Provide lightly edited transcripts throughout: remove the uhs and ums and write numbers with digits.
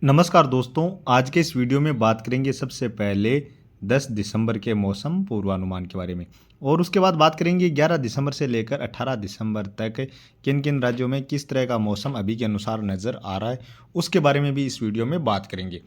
नमस्कार दोस्तों, आज के इस वीडियो में बात करेंगे सबसे पहले 10 दिसंबर के मौसम पूर्वानुमान के बारे में और उसके बाद बात करेंगे 11 दिसंबर से लेकर 18 दिसंबर तक किन किन राज्यों में किस तरह का मौसम अभी के अनुसार नज़र आ रहा है, उसके बारे में भी इस वीडियो में बात करेंगे।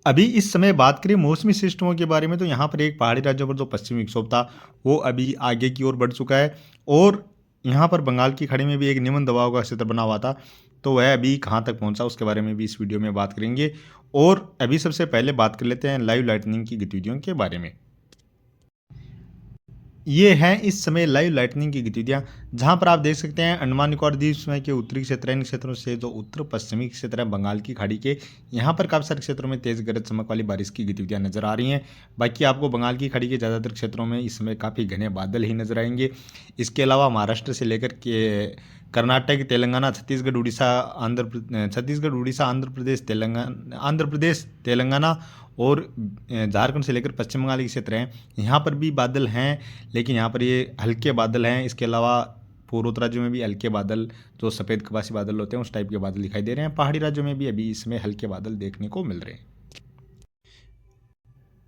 अभी इस समय बात करें मौसमी सिस्टमों के बारे में, तो यहाँ पर एक पहाड़ी राज्यों पर जो पश्चिमी विक्षोभ था वो अभी आगे की ओर बढ़ चुका है और यहाँ पर बंगाल की खाड़ी में भी एक निम्न दबाव का क्षेत्र बना हुआ था, तो वह अभी कहाँ तक पहुँचा उसके बारे में भी इस वीडियो में बात करेंगे। और अभी सबसे पहले बात कर लेते हैं लाइव लाइटनिंग की गतिविधियों के बारे में। ये हैं इस समय लाइव लाइटनिंग की गतिविधियां, जहां पर आप देख सकते हैं अंडमान निकोबार द्वीप समूह के उत्तरी क्षेत्र, इन क्षेत्रों से जो उत्तर पश्चिमी क्षेत्र है बंगाल की खाड़ी के, यहाँ पर काफ़ी सारे क्षेत्रों में तेज गरज चमक वाली बारिश की गतिविधियां नजर आ रही हैं। बाकी आपको बंगाल की खाड़ी के ज़्यादातर क्षेत्रों में इस समय काफ़ी घने बादल ही नजर आएंगे। इसके अलावा महाराष्ट्र से लेकर के कर्नाटक, तेलंगाना, छत्तीसगढ़, उड़ीसा, आंध्र प्रदेश, तेलंगाना और झारखंड से लेकर पश्चिम बंगाल के क्षेत्र हैं, यहाँ पर भी बादल हैं, लेकिन यहाँ पर ये हल्के बादल हैं। इसके अलावा पूर्वोत्तर राज्यों में भी हल्के बादल, जो सफ़ेद कपासी बादल होते हैं उस टाइप के बादल दिखाई दे रहे हैं। पहाड़ी राज्यों में भी अभी इसमें हल्के बादल देखने को मिल रहे हैं।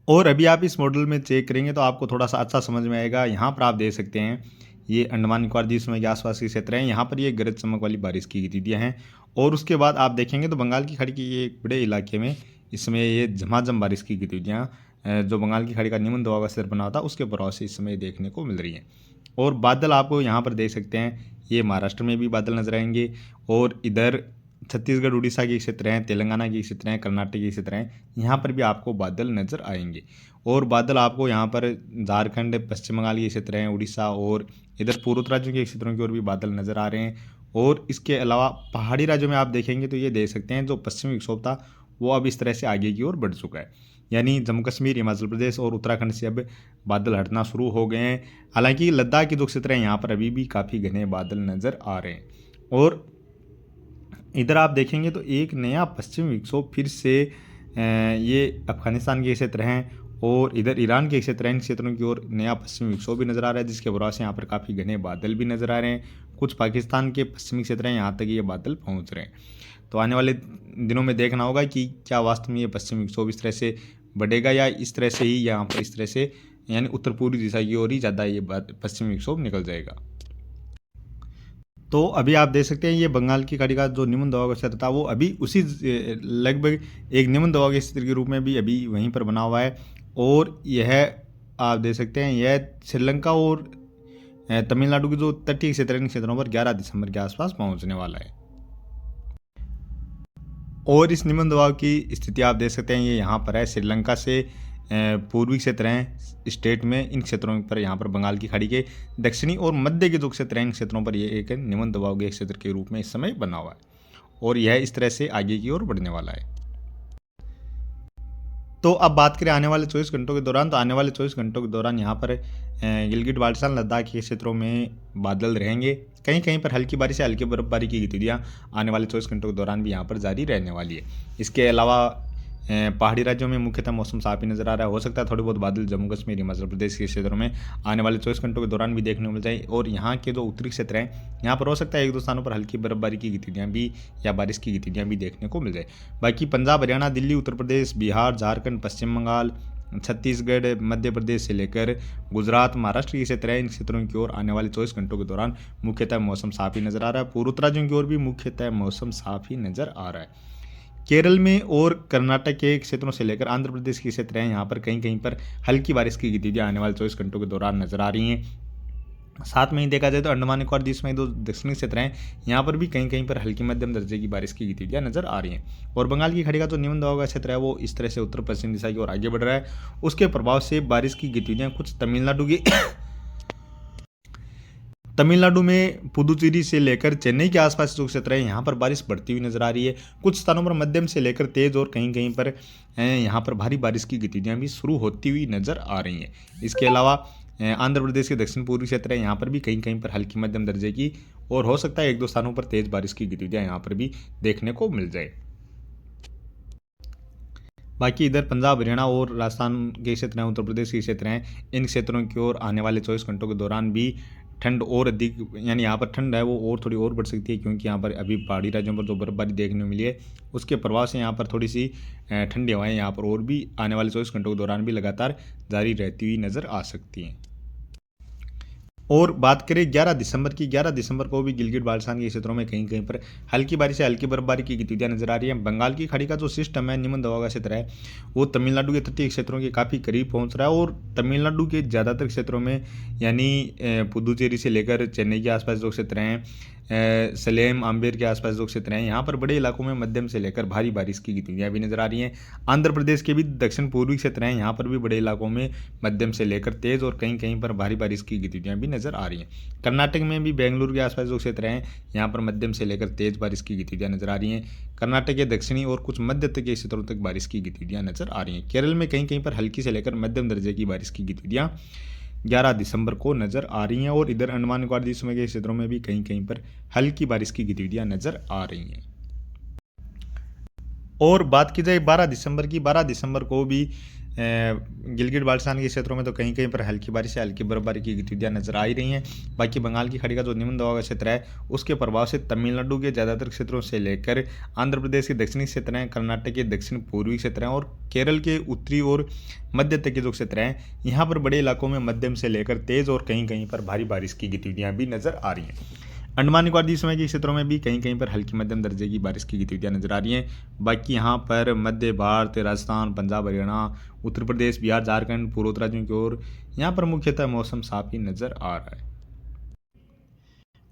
और अभी आप इस मॉडल में चेक करेंगे तो आपको थोड़ा सा अच्छा समझ में आएगा। यहाँ पर आप देख सकते हैं ये अंडमान निकोबार द्वीप समूह के आसपास के क्षेत्र हैं, यहाँ पर ये गरज चमक वाली बारिश की गतिविधियाँ हैं। और उसके बाद आप देखेंगे तो बंगाल की खाड़ी के ये एक बड़े इलाके में इस समय ये झमाझम बारिश की गतिविधियाँ जो बंगाल की खाड़ी का निम्न दबाव का क्षेत्र बना होता है उसके प्रभाव से इस समय देखने को मिल रही हैं। और बादल आपको यहाँ पर देख सकते हैं, ये महाराष्ट्र में भी बादल नजर आएंगे और इधर छत्तीसगढ़, उड़ीसा के क्षेत्र हैं, तेलंगाना के क्षेत्र हैं, कर्नाटक के क्षेत्र हैं, यहाँ पर भी आपको बादल नजर आएंगे। और बादल आपको यहाँ पर झारखंड, पश्चिम बंगाल के क्षेत्र हैं, उड़ीसा और इधर पूर्वोत्तर राज्यों के क्षेत्रों की ओर भी बादल नजर आ रहे हैं। और इसके अलावा पहाड़ी राज्यों में आप देखेंगे तो ये देख सकते हैं जो पश्चिमी विक्षोभ था वो अब इस तरह से आगे की ओर बढ़ चुका है, यानी जम्मू कश्मीर, हिमाचल प्रदेश और उत्तराखंड से अब बादल हटना शुरू हो गए हैं। हालांकि लद्दाख के जो क्षेत्र हैं यहाँ पर अभी भी काफ़ी घने बादल नज़र आ रहे हैं। और इधर आप देखेंगे तो एक नया पश्चिमी विक्षोभ फिर से ये अफगानिस्तान के क्षेत्र हैं और इधर ईरान के क्षेत्र हैं, इन क्षेत्रों की ओर नया पश्चिमी विक्षोभ भी नज़र आ रहा है, जिसके प्रभाव से यहाँ पर काफ़ी घने बादल भी नज़र आ रहे हैं। कुछ पाकिस्तान के पश्चिमी क्षेत्र हैं, यहाँ तक ये बादल पहुँच रहे हैं। तो आने वाले दिनों में देखना होगा कि क्या वास्तव में ये पश्चिमी विक्षोभ इस तरह से बढ़ेगा या इस तरह से ही यहाँ पर इस तरह से यानी उत्तर पूर्वी दिशा की ओर ही ज़्यादा ये पश्चिमी विक्षोभ निकल जाएगा। तो अभी आप देख सकते हैं ये बंगाल की खाड़ी का जो निम्न दबाव का क्षेत्र था वो अभी उसी लगभग एक निम्न दबाव के क्षेत्र के रूप में भी अभी वहीं पर बना हुआ है। और यह आप देख सकते हैं यह श्रीलंका और तमिलनाडु के जो तटीय क्षेत्र इन क्षेत्रों पर 11 दिसंबर के आसपास पहुंचने वाला है। और इस निम्न दबाव की स्थिति आप देख सकते हैं ये यहाँ पर है, श्रीलंका से पूर्वी क्षेत्र हैं स्टेट में, इन क्षेत्रों पर यहाँ पर बंगाल की खाड़ी के दक्षिणी और मध्य के जो क्षेत्र हैं इन क्षेत्रों पर ये एक निम्न दबाव के क्षेत्र के रूप में इस समय बना हुआ है और यह इस तरह से आगे की ओर बढ़ने वाला है। तो अब बात करें आने वाले 24 घंटों के दौरान, तो आने वाले 24 घंटों के दौरान यहाँ पर गिलगिट बाल्टिस्तान, लद्दाख के क्षेत्रों में बादल रहेंगे। कहीं कहीं पर हल्की बारिश या हल्की बर्फबारी की गतिविधियाँ आने वाले 24 घंटों के दौरान भी यहाँ पर जारी रहने वाली है। इसके अलावा पहाड़ी राज्यों में मुख्यतः मौसम साफ ही नजर आ रहा है। हो सकता है थोड़े बहुत बादल जम्मू कश्मीर, हिमाचल प्रदेश के क्षेत्रों में आने वाले 24 घंटों के दौरान भी देखने को मिल जाए। और यहाँ के जो उत्तरी क्षेत्र हैं यहाँ पर हो सकता है एक दो स्थानों पर हल्की बर्फबारी की गतिविधियाँ भी या बारिश की गतिविधियाँ भी देखने को मिल जाए। बाकी पंजाब, हरियाणा, दिल्ली, उत्तर प्रदेश, बिहार, झारखंड, पश्चिम बंगाल, छत्तीसगढ़, मध्य प्रदेश से लेकर गुजरात, महाराष्ट्र के क्षेत्र है, इन क्षेत्रों की ओर आने वाले 24 घंटों के दौरान मुख्यतः मौसम साफ ही नजर आ रहा है। पूर्वोत्तर राज्यों की ओर भी मुख्यतः मौसम साफ ही नजर आ रहा है। केरल में और कर्नाटक के क्षेत्रों से लेकर आंध्र प्रदेश के क्षेत्र हैं, यहाँ पर कहीं कहीं पर हल्की बारिश की गतिविधियाँ आने वाले 24 घंटों के दौरान नजर आ रही हैं। साथ में ही देखा जाए तो अंडमान निकोबार द्वीप में दो दक्षिणी क्षेत्र हैं, यहाँ पर भी कहीं कहीं पर हल्की मध्यम दर्जे की बारिश की गतिविधियाँ नजर आ रही हैं। और बंगाल की खाड़ी का जो निम्न दबाव का क्षेत्र है वो इस तरह से उत्तर पश्चिम दिशा की ओर आगे बढ़ रहा है। उसके प्रभाव से बारिश की गतिविधियाँ कुछ तमिलनाडु में पुदुचेरी से लेकर चेन्नई के आसपास जो क्षेत्र है यहाँ पर बारिश बढ़ती हुई नजर आ रही है। कुछ स्थानों पर मध्यम से लेकर तेज और कहीं कहीं पर यहाँ पर भारी बारिश की गतिविधियाँ भी शुरू होती हुई नजर आ रही हैं। इसके अलावा आंध्र प्रदेश के दक्षिण पूर्वी क्षेत्र है, यहाँ पर भी कहीं कहीं पर हल्की मध्यम दर्जे की और हो सकता है एक दो स्थानों पर तेज बारिश की गतिविधियाँ यहाँ पर भी देखने को मिल जाए। बाकी इधर पंजाब, हरियाणा और राजस्थान के क्षेत्र हैं, उत्तर प्रदेश के क्षेत्र हैं, इन क्षेत्रों की ओर आने वाले 24 घंटों के दौरान भी ठंड और अधिक, यानी यहाँ पर ठंड है वो और थोड़ी और बढ़ सकती है, क्योंकि यहाँ पर अभी पहाड़ी राज्यों पर जो बर्फबारी देखने को मिली है उसके प्रभाव से यहाँ पर थोड़ी सी ठंडी हवाएं यहाँ पर और भी आने वाले 24 घंटों के दौरान भी लगातार जारी रहती हुई नज़र आ सकती हैं। और बात करें 11 दिसंबर की, 11 दिसंबर को भी गिलगित बाल्टिस्तान के क्षेत्रों में कहीं कहीं पर हल्की बारिश से हल्की बर्फबारी की गतिविधियां नजर आ रही है। बंगाल की खाड़ी का जो सिस्टम है, निम्न दबाव का क्षेत्र है, वो तमिलनाडु के तटीय क्षेत्रों के काफ़ी करीब पहुंच रहा है और तमिलनाडु के ज़्यादातर क्षेत्रों में, यानी पुदुचेरी से लेकर चेन्नई के आसपास जो क्षेत्र हैं, सलेम आम्बेर के आसपास जो क्षेत्र हैं, यहाँ पर बड़े इलाकों में मध्यम से लेकर भारी बारिश की गतिविधियां भी नजर आ रही हैं। आंध्र प्रदेश के भी दक्षिण पूर्वी क्षेत्र हैं, यहाँ पर भी बड़े इलाकों में मध्यम से लेकर तेज और कहीं कहीं पर भारी बारिश की गतिविधियां भी नजर आ रही हैं। कर्नाटक में भी बेंगलुरु के आसपास जो क्षेत्र हैं, यहाँ पर मध्यम से लेकर तेज बारिश की गतिविधियां नजर आ रही हैं। कर्नाटक के दक्षिणी और कुछ मध्य तक के क्षेत्रों तक बारिश की गतिविधियां नजर आ रही हैं। केरल में कहीं कहीं पर हल्की से लेकर मध्यम दर्जे की बारिश की गतिविधियां 11 दिसंबर को नजर आ रही हैं और इधर अंडमान निकोबार द्वीप समूह के क्षेत्रों में भी कहीं कहीं पर हल्की बारिश की गतिविधियां नजर आ रही हैं। और बात की जाए 12 दिसंबर की, 12 दिसंबर को भी गिलगित बाल्टिस्तान के क्षेत्रों में तो कहीं कहीं पर हल्की बारिश या हल्की बर्फबारी की गतिविधियां नजर आ ही रही हैं। बाकी बंगाल की खाड़ी का जो निम्न दबाव का क्षेत्र है उसके प्रभाव से तमिलनाडु के ज़्यादातर क्षेत्रों से लेकर आंध्र प्रदेश के दक्षिणी क्षेत्र हैं, कर्नाटक के दक्षिण पूर्वी क्षेत्र हैं और केरल के उत्तरी और मध्य तक के जो क्षेत्र हैं, यहाँ पर बड़े इलाकों में मध्यम से लेकर तेज और कहीं कहीं पर भारी बारिश की गतिविधियां भी नजर आ रही हैं। अंडमान निकोबार द्वीप समूह के क्षेत्रों में भी कहीं कहीं पर हल्की मध्यम दर्जे की बारिश की गतिविधियां नजर आ रही हैं। बाकी यहाँ पर मध्य भारत, राजस्थान, पंजाब, हरियाणा, उत्तर प्रदेश, बिहार, झारखंड, पूर्वोत्तर राज्यों की ओर यहाँ पर मुख्यतः मौसम साफ ही नजर आ रहा है।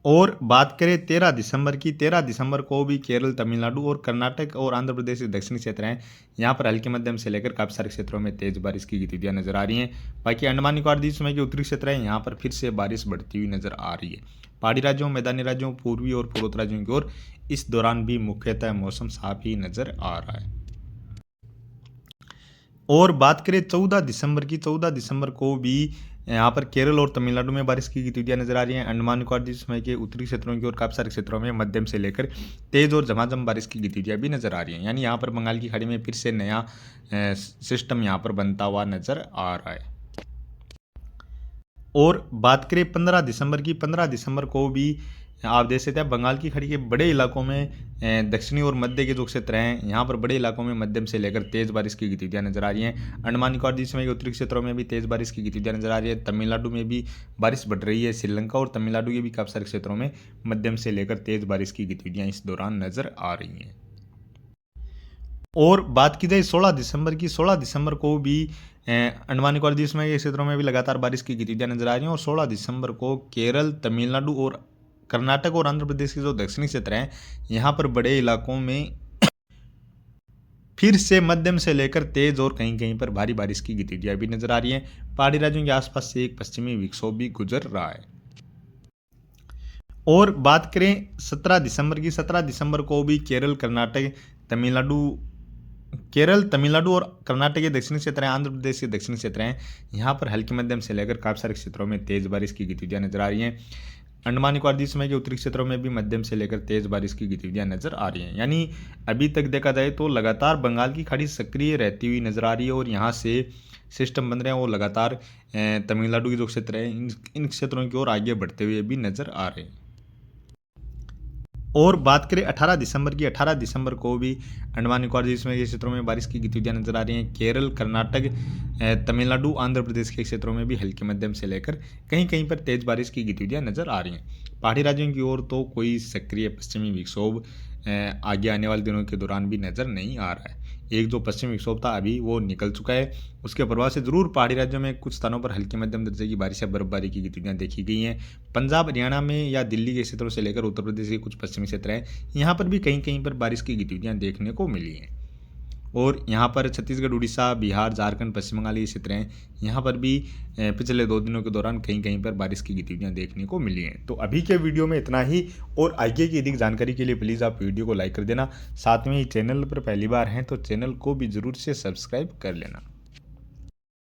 और बात करें 13 दिसंबर की, 13 दिसंबर को भी केरल, तमिलनाडु और कर्नाटक और आंध्र प्रदेश के दक्षिणी क्षेत्र हैं, यहाँ पर हल्के मध्यम से लेकर काफ़ी सारे क्षेत्रों में तेज बारिश की गतिविधियां नजर आ रही हैं। बाकी अंडमान निकोबार द्वीप समूह के उत्तरी क्षेत्र हैं, यहाँ पर फिर से बारिश बढ़ती हुई नजर आ रही है। पहाड़ी राज्यों, मैदानी राज्यों, पूर्वी और पूर्वोत्तर राज्यों की ओर इस दौरान भी मुख्यतः मौसम साफ ही नजर आ रहा है। और बात करें 14 दिसंबर की, 14 दिसंबर को भी यहाँ पर केरल और तमिलनाडु में बारिश की गतिविधियां नजर आ रही हैं। अंडमान निकोबार द्वीप समूह के उत्तरी क्षेत्रों की ओर काफ़ी सारे क्षेत्रों में मध्यम से लेकर तेज और झमाझम बारिश की गतिविधियां भी नजर आ रही हैं। यानी यहाँ पर बंगाल की खाड़ी में फिर से नया सिस्टम यहाँ पर बनता हुआ नजर आ रहा है। और बात करें 15 दिसंबर की, 15 दिसंबर को भी आप देख सकते हैं बंगाल की खाड़ी के बड़े इलाकों में दक्षिणी और मध्य के जो क्षेत्र हैं, यहाँ पर बड़े इलाकों में मध्यम से लेकर तेज बारिश की गतिविधियां नजर आ रही हैं। अंडमान निकोबार द्वीप समूह के उत्तरी क्षेत्रों में भी तेज बारिश की गतिविधियां नजर आ रही है। तमिलनाडु में भी बारिश बढ़ रही है। श्रीलंका और तमिलनाडु के भी काफ़ी सारे क्षेत्रों में मध्यम से लेकर तेज बारिश की गतिविधियां इस दौरान नजर आ रही हैं। और बात की जाए 16 दिसंबर की, 16 दिसंबर को भी अंडमान निकोबार द्वीप समूह के क्षेत्रों में भी लगातार बारिश की गतिविधियां नजर आ रही हैं और 16 दिसंबर को केरल, तमिलनाडु और कर्नाटक और आंध्र प्रदेश के जो दक्षिणी क्षेत्र हैं, यहाँ पर बड़े इलाकों में फिर से मध्यम से लेकर तेज और कहीं कहीं पर भारी बारिश की गतिविधियां भी नजर आ रही हैं। पहाड़ी राज्यों के आसपास से एक पश्चिमी विक्षोभ भी गुजर रहा है। और बात करें 17 दिसंबर की, 17 दिसंबर को भी केरल, तमिलनाडु और कर्नाटक के दक्षिणी क्षेत्र हैं, आंध्र प्रदेश के दक्षिणी क्षेत्र हैं, यहाँ पर हल्की मध्यम से लेकर काफ़ी सारे क्षेत्रों में तेज बारिश की गतिविधियां नजर आ रही हैं। अंडमान निकोबार द्वीप समूह के उत्तरी क्षेत्रों में भी मध्यम से लेकर तेज बारिश की गतिविधियां नजर आ रही हैं। यानी अभी तक देखा जाए तो लगातार बंगाल की खाड़ी सक्रिय रहती हुई नजर आ रही है और यहाँ से सिस्टम बन रहे हैं और लगातार तमिलनाडु के जो क्षेत्र हैं इन क्षेत्रों की ओर आगे बढ़ते हुए भी नजर आ रहे हैं। और बात करें 18 दिसंबर की, 18 दिसंबर को भी अंडमान निकोबार द्वीप समूह के क्षेत्रों में बारिश की गतिविधियां नजर आ रही हैं। केरल, कर्नाटक, तमिलनाडु, आंध्र प्रदेश के क्षेत्रों में भी हल्के मध्यम से लेकर कहीं कहीं पर तेज बारिश की गतिविधियां नजर आ रही हैं। पहाड़ी राज्यों की ओर तो कोई सक्रिय पश्चिमी विक्षोभ आगे आने वाले दिनों के दौरान भी नजर नहीं आ रहा है। एक जो पश्चिमी विक्षोभ था अभी वो निकल चुका है, उसके प्रभाव से जरूर पहाड़ी राज्यों में कुछ स्थानों पर हल्की मध्यम दर्जे की बारिश या बर्फबारी की गतिविधियां देखी गई हैं। पंजाब, हरियाणा में या दिल्ली के क्षेत्रों से लेकर उत्तर प्रदेश के कुछ पश्चिमी क्षेत्र हैं, यहाँ पर भी कहीं कहीं पर बारिश की गतिविधियां देखने को मिली हैं। और यहाँ पर छत्तीसगढ़, उड़ीसा, बिहार, झारखंड, पश्चिम बंगाल ये क्षेत्र हैं, यहाँ पर भी पिछले 2 दिनों के दौरान कहीं कहीं पर बारिश की गतिविधियां देखने को मिली हैं। तो अभी के वीडियो में इतना ही, और आगे की अधिक जानकारी के लिए प्लीज़ आप वीडियो को लाइक कर देना। साथ में ही चैनल पर पहली बार हैं तो चैनल को भी ज़रूर से सब्सक्राइब कर लेना।